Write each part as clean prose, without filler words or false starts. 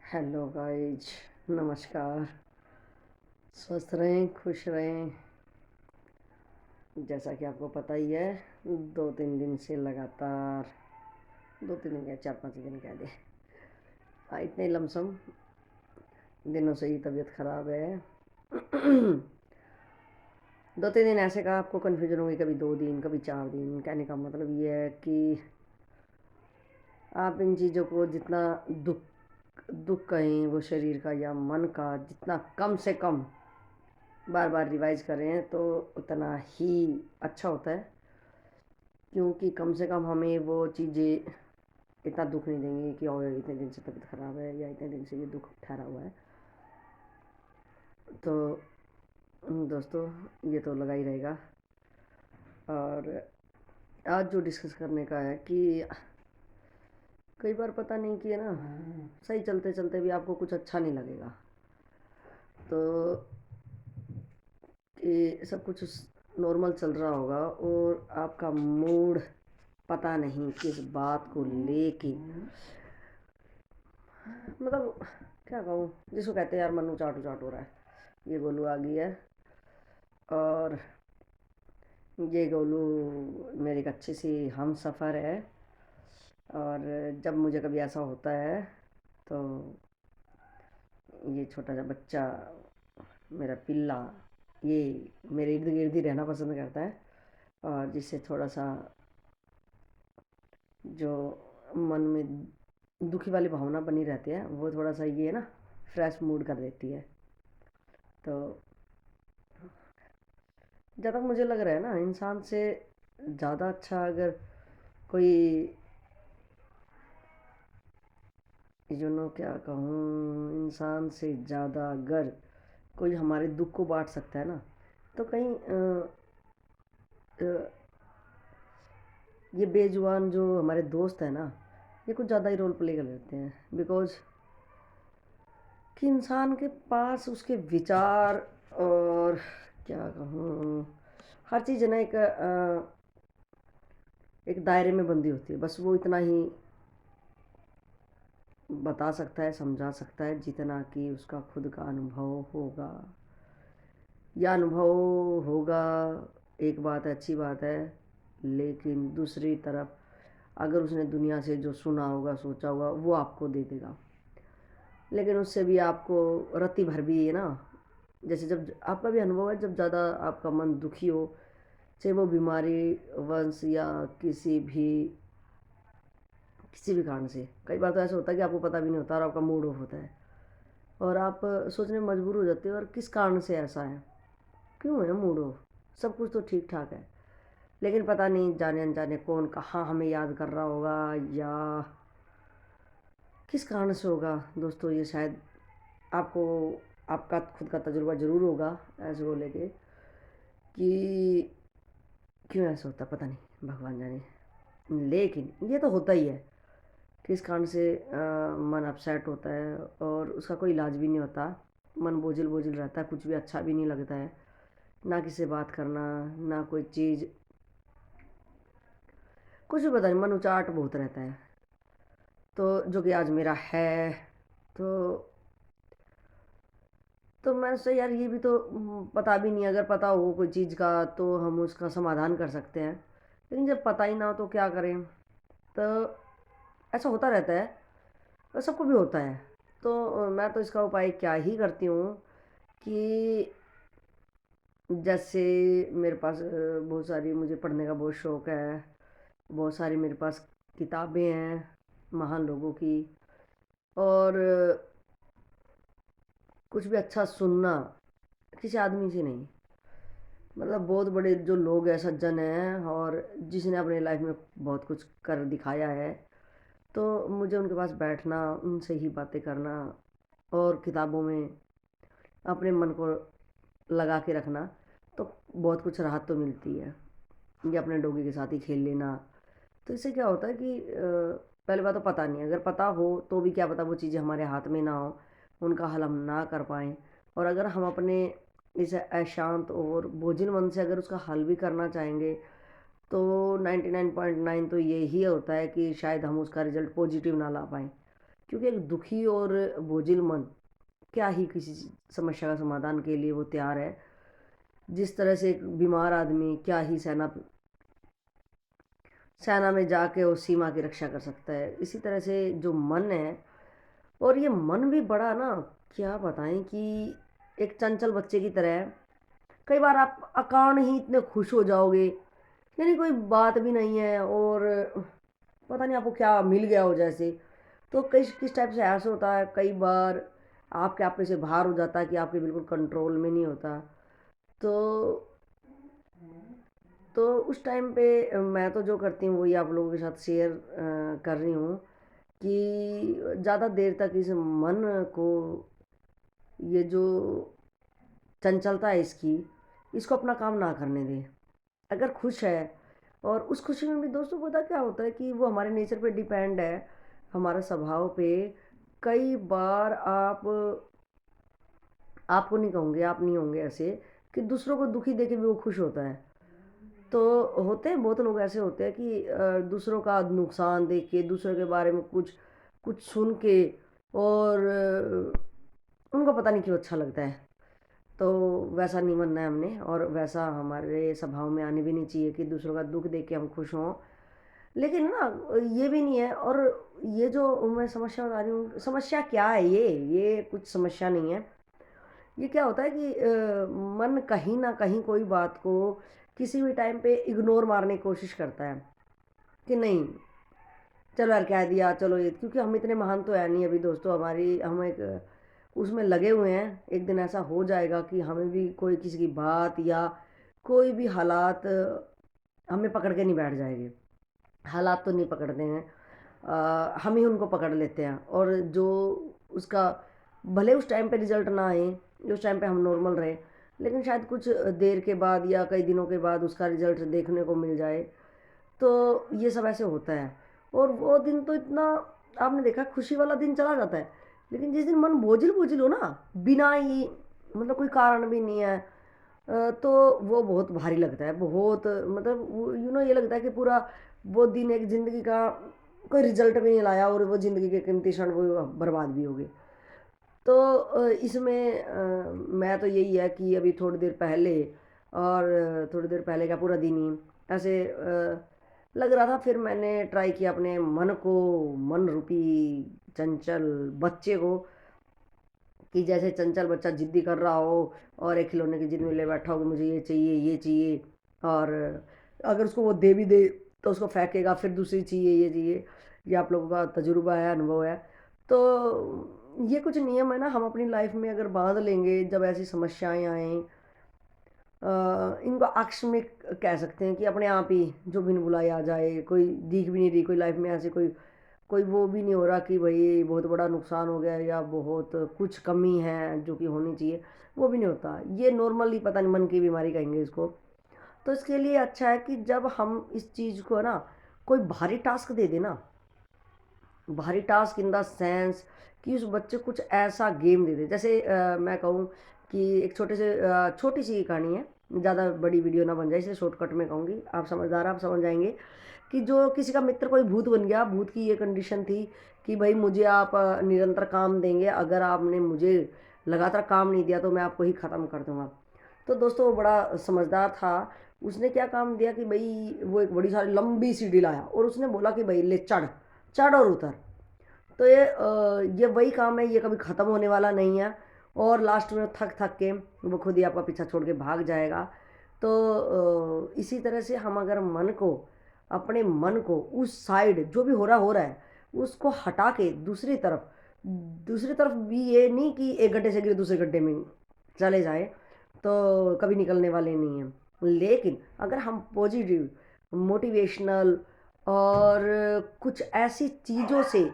Hello guys, नमस्कार। स्वस्थ रहें, खुश रहें। जैसा कि आपको पता ही है, 2-3 दिन से लगातार 2-3 दिन क्या 4-5 दिन कह दे, इतने लमसम दिनों से ही तबीयत ख़राब है। 2-3 दिन ऐसे का आपको कन्फ्यूजन होगी, कभी 2 दिन कभी 4 दिन। कहने का मतलब ये है कि आप इन चीज़ों को जितना दुख दुख कहें वो शरीर का या मन का, जितना कम से कम बार बार रिवाइज करें तो उतना ही अच्छा होता है। क्योंकि कम से कम हमें वो चीज़ें इतना दुख नहीं देंगी कि और इतने दिन से तबीयत ख़राब है या इतने दिन से ये दुख ठहरा हुआ है। तो दोस्तों, ये तो लगा ही रहेगा। और आज जो डिस्कस करने का है कि कई बार पता नहीं कि है ना, सही चलते चलते भी आपको कुछ अच्छा नहीं लगेगा। तो कि सब कुछ नॉर्मल चल रहा होगा और आपका मूड पता नहीं किस बात को लेके, मतलब क्या कहूँ, जिसको कहते हैं यार मनु चाटू चाट हो रहा है, ये गोलू आ गई है। और ये गोलू मेरी एक अच्छी सी हम सफ़र है। और जब मुझे कभी ऐसा होता है तो ये छोटा सा बच्चा, मेरा पिल्ला, ये मेरे इर्द गिर्द ही रहना पसंद करता है। और जिससे थोड़ा सा जो मन में दुखी वाली भावना बनी रहती है वो थोड़ा सा ये ना फ्रेश मूड कर देती है। तो जहाँ तक मुझे लग रहा है ना, इंसान से ज़्यादा अच्छा अगर कोई क्या कहूँ, इंसान से ज़्यादा अगर कोई हमारे दुख को बांट सकता है ना, तो कहीं अ, ये बेजुबान जो हमारे दोस्त हैं ना, ये कुछ ज़्यादा ही रोल प्ले कर लेते हैं। बिकॉज कि इंसान के पास उसके विचार और क्या कहूँ, हर चीज़ ना एक दायरे में बंदी होती है। बस वो इतना ही बता सकता है, समझा सकता है जितना कि उसका खुद का अनुभव होगा। या अनुभव होगा एक बात है, अच्छी बात है, लेकिन दूसरी तरफ अगर उसने दुनिया से जो सुना होगा, सोचा होगा, वो आपको दे देगा। लेकिन उससे भी आपको रत्ती भर भी है ना, जैसे जब आपका भी अनुभव है, जब ज़्यादा आपका मन दुखी हो, चाहे वो बीमारी वंश या किसी भी कारण से। कई बार तो ऐसा होता है कि आपको पता भी नहीं होता और आपका मूड ऑफ होता है और आप सोचने में मजबूर हो जाते हो और किस कारण से ऐसा है, क्यों है मूड ऑफ, सब कुछ तो ठीक ठाक है। लेकिन पता नहीं जाने अनजाने कौन कहाँ हमें याद कर रहा होगा या किस कारण से होगा। दोस्तों, ये शायद आपको आपका खुद का तजुर्बा ज़रूर होगा ऐसे को लेके कि क्यों ऐसा होता, पता नहीं, भगवान जाने। लेकिन ये तो होता ही है, किस कारण से मन अपसेट होता है और उसका कोई इलाज भी नहीं होता। मन बोझिल बोझिल रहता है, कुछ भी अच्छा भी नहीं लगता है, ना किसी से बात करना, ना कोई चीज़, कुछ भी पता नहीं, मन उचाट बहुत रहता है। तो जो कि आज मेरा है। तो मैं सोचा यार, ये भी तो पता भी नहीं, अगर पता हो कोई चीज़ का तो हम उसका समाधान कर सकते हैं। लेकिन जब पता ही ना हो तो क्या करें। तो ऐसा होता रहता है और सबको भी होता है। तो मैं तो इसका उपाय क्या ही करती हूँ कि जैसे मेरे पास बहुत सारी, मुझे पढ़ने का बहुत शौक़ है, बहुत सारी मेरे पास किताबें हैं महान लोगों की। और कुछ भी अच्छा सुनना, किसी आदमी से नहीं, मतलब बहुत बड़े जो लोग हैं, सज्जन हैं, और जिसने अपने लाइफ में बहुत कुछ कर दिखाया है, तो मुझे उनके पास बैठना, उनसे ही बातें करना और किताबों में अपने मन को लगा के रखना, तो बहुत कुछ राहत तो मिलती है। या अपने डॉगी के साथ ही खेल लेना। तो इससे क्या होता है कि पहली बात तो पता नहीं, अगर पता हो तो भी क्या पता वो चीज़ें हमारे हाथ में ना हो, उनका हल हम ना कर पाएँ। और अगर हम अपने इस अशांत और बोझिल मन से अगर उसका हल भी करना चाहेंगे, तो 99.9 तो यही होता है कि शायद हम उसका रिजल्ट पॉजिटिव ना ला पाएँ। क्योंकि एक दुखी और बोझिल मन क्या ही किसी समस्या का समाधान के लिए वो तैयार है। जिस तरह से एक बीमार आदमी क्या ही सेना सेना में जाके वो सीमा की रक्षा कर सकता है, इसी तरह से जो मन है, और ये मन भी बड़ा ना, क्या बताएं कि एक चंचल बच्चे की तरह है। कई बार आप अकारण ही इतने खुश हो जाओगे, यानी कोई बात भी नहीं है और पता नहीं आपको क्या मिल गया हो जैसे। तो किस किस टाइप से ऐसा होता है, कई बार आपके आप में से बाहर हो जाता है कि आपके बिल्कुल कंट्रोल में नहीं होता। तो तो उस टाइम पे मैं तो जो करती हूँ वही आप लोगों के साथ शेयर कर रही हूँ कि ज़्यादा देर तक इस मन को, ये जो चंचलता है इसकी, इसको अपना काम ना करने दें। अगर खुश है, और उस खुशी में भी दोस्तों पता क्या होता है कि वो हमारे नेचर पे डिपेंड है, हमारे स्वभाव पे। कई बार आपको नहीं कहूँगे, आप नहीं होंगे ऐसे कि दूसरों को दुखी देख के भी वो खुश होता है। तो होते हैं बहुत लोग ऐसे होते हैं कि दूसरों का नुकसान देख के, दूसरों के बारे में कुछ कुछ सुन के, और उनको पता नहीं क्यों अच्छा लगता है। तो वैसा नहीं बनना है हमने, और वैसा हमारे स्वभाव में आने भी नहीं चाहिए कि दूसरों का दुख देख के हम खुश हों। लेकिन ना, ये भी नहीं है। और ये जो मैं समस्या बता रही हूँ, समस्या क्या है, ये कुछ समस्या नहीं है। ये क्या होता है कि मन कहीं ना कहीं कोई बात को किसी भी टाइम पे इग्नोर मारने की कोशिश करता है कि नहीं, चलो यार कह दिया, चलो ये, क्योंकि हम इतने महान तो है नहीं अभी दोस्तों, हमारी हम एक उसमें लगे हुए हैं। एक दिन ऐसा हो जाएगा कि हमें भी कोई किसी की बात या कोई भी हालात हमें पकड़ के नहीं बैठ जाएंगे। हालात तो नहीं पकड़ते हैं, हम ही उनको पकड़ लेते हैं। और जो उसका, भले उस टाइम पे रिजल्ट ना आए, उस टाइम पे हम नॉर्मल रहे, लेकिन शायद कुछ देर के बाद या कई दिनों के बाद उसका रिजल्ट देखने को मिल जाए। तो ये सब ऐसे होता है। और वो दिन तो इतना, आपने देखा, खुशी वाला दिन चला जाता है। लेकिन जिस दिन मन बोझिल बोझिल हो ना, बिना ही मतलब कोई कारण भी नहीं है, तो वो बहुत भारी लगता है, बहुत मतलब ये लगता है कि पूरा वो दिन एक ज़िंदगी का कोई रिजल्ट भी नहीं लाया, और वो ज़िंदगी के कीमती क्षण वो बर्बाद भी हो गए। तो इसमें मैं तो यही है कि अभी थोड़ी देर पहले, और थोड़ी देर पहले क्या, पूरा दिन ही ऐसे लग रहा था। फिर मैंने ट्राई किया अपने मन को, मन रूपी चंचल बच्चे को, कि जैसे चंचल बच्चा जिद्दी कर रहा हो और एक खिलौने की जिद में ले बैठा हो कि मुझे ये चाहिए, ये चाहिए। और अगर उसको वो दे भी दे तो उसको फेंकेगा, फिर दूसरी चाहिए, ये चाहिए। ये आप लोगों का तजुर्बा है, अनुभव है। तो ये कुछ नियम है ना, हम अपनी लाइफ में अगर बांध लेंगे, जब ऐसी समस्याएं आएँ, इनको आकस्मिक कह सकते हैं कि अपने आप ही जो बिन बुलाए आ जाए, कोई दिख भी नहीं रही, कोई लाइफ में ऐसे कोई कोई वो भी नहीं हो रहा कि भाई बहुत बड़ा नुकसान हो गया या बहुत कुछ कमी है जो कि होनी चाहिए, वो भी नहीं होता। ये नॉर्मली पता नहीं मन की बीमारी कहेंगे इसको। तो इसके लिए अच्छा है कि जब हम इस चीज़ को ना, कोई भारी टास्क दे देना, भारी टास्क इन द सेंस कि उस बच्चे को कुछ ऐसा गेम दे दे। जैसे मैं कहूँ कि एक छोटी सी कहानी है, ज़्यादा बड़ी वीडियो ना बन जाए, इसलिए शॉर्टकट में कहूँगी, आप समझदार, आप समझ जाएंगे। कि जो किसी का मित्र कोई भूत बन गया, भूत की ये कंडीशन थी कि भाई मुझे आप निरंतर काम देंगे, अगर आपने मुझे लगातार काम नहीं दिया तो मैं आपको ही ख़त्म कर दूंगा। तो दोस्तों वो बड़ा समझदार था। उसने क्या काम दिया कि भाई वो एक बड़ी सारी लंबी सीढ़ी लाया और उसने बोला कि भाई ले चढ़, चढ़ और उतर। तो ये वही काम है, ये कभी ख़त्म होने वाला नहीं है। और लास्ट में थक थक के वो खुद ही आपका पीछा छोड़ के भाग जाएगा। तो इसी तरह से हम अगर अपने मन को उस साइड जो भी हो रहा है उसको हटा के दूसरी तरफ भी, ये नहीं कि एक गड्ढे से गिरे दूसरे गड्ढे में चले जाए, तो कभी निकलने वाले नहीं हैं। लेकिन अगर हम पॉजिटिव, मोटिवेशनल और कुछ ऐसी चीज़ों से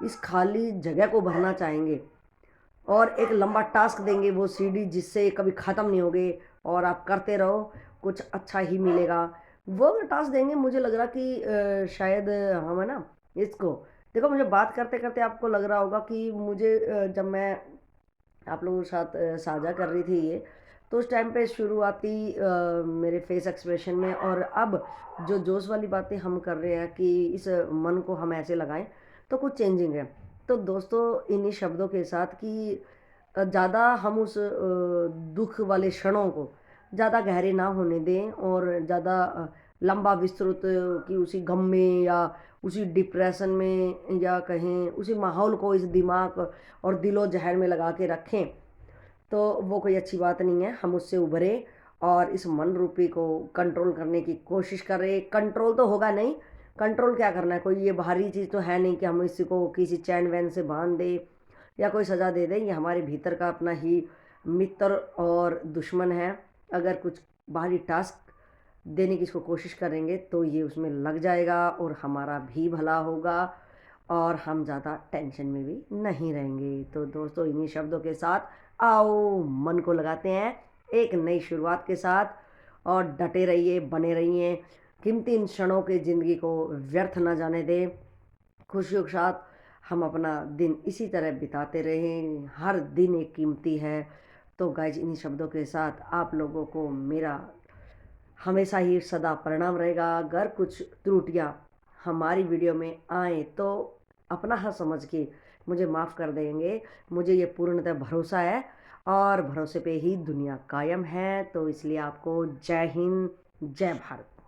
इस खाली जगह को भरना चाहेंगे, और एक लंबा टास्क देंगे, वो सीढ़ी जिससे कभी ख़त्म नहीं होगे और आप करते रहो, कुछ अच्छा ही मिलेगा। वो अगर टास्क देंगे, मुझे लग रहा कि शायद हम है ना इसको, देखो मुझे बात करते करते आपको लग रहा होगा कि मुझे जब मैं आप लोगों के साथ साझा कर रही थी ये, तो उस टाइम पे शुरुआती मेरे फेस एक्सप्रेशन में, और अब जो जोश वाली बातें हम कर रहे हैं कि इस मन को हम ऐसे लगाएं, तो कुछ चेंजिंग है। तो दोस्तों इन्हीं शब्दों के साथ कि ज़्यादा हम उस दुख वाले क्षणों को ज़्यादा गहरे ना होने दें और ज़्यादा लंबा विस्तृत कि उसी गम में या उसी डिप्रेशन में या कहें उसी माहौल को इस दिमाग और दिलो जहर में लगा के रखें, तो वो कोई अच्छी बात नहीं है। हम उससे उभरे और इस मन रूपी को कंट्रोल करने की कोशिश करें। कंट्रोल तो होगा नहीं, कंट्रोल क्या करना है, कोई ये बाहरी चीज़ तो है नहीं कि हम इसी को किसी चैन वैन से बांध दें या कोई सज़ा दे दें। ये हमारे भीतर का अपना ही मित्र और दुश्मन है। अगर कुछ बाहरी टास्क देने की इसको कोशिश करेंगे तो ये उसमें लग जाएगा और हमारा भी भला होगा और हम ज़्यादा टेंशन में भी नहीं रहेंगे। तो दोस्तों इन्हीं शब्दों के साथ आओ मन को लगाते हैं एक नई शुरुआत के साथ और डटे रहिए, बने रहिए। कीमती इन क्षणों के ज़िंदगी को व्यर्थ ना जाने दें। खुशियों के साथ हम अपना दिन इसी तरह बिताते रहें। हर दिन एक कीमती है। तो गाइज इन्हीं शब्दों के साथ आप लोगों को मेरा हमेशा ही सदा प्रणाम रहेगा। अगर कुछ त्रुटियां हमारी वीडियो में आए तो अपना समझ के मुझे माफ़ कर देंगे। मुझे ये पूर्णतः भरोसा है और भरोसे पे ही दुनिया कायम है। तो इसलिए आपको जय हिंद, जय भारत।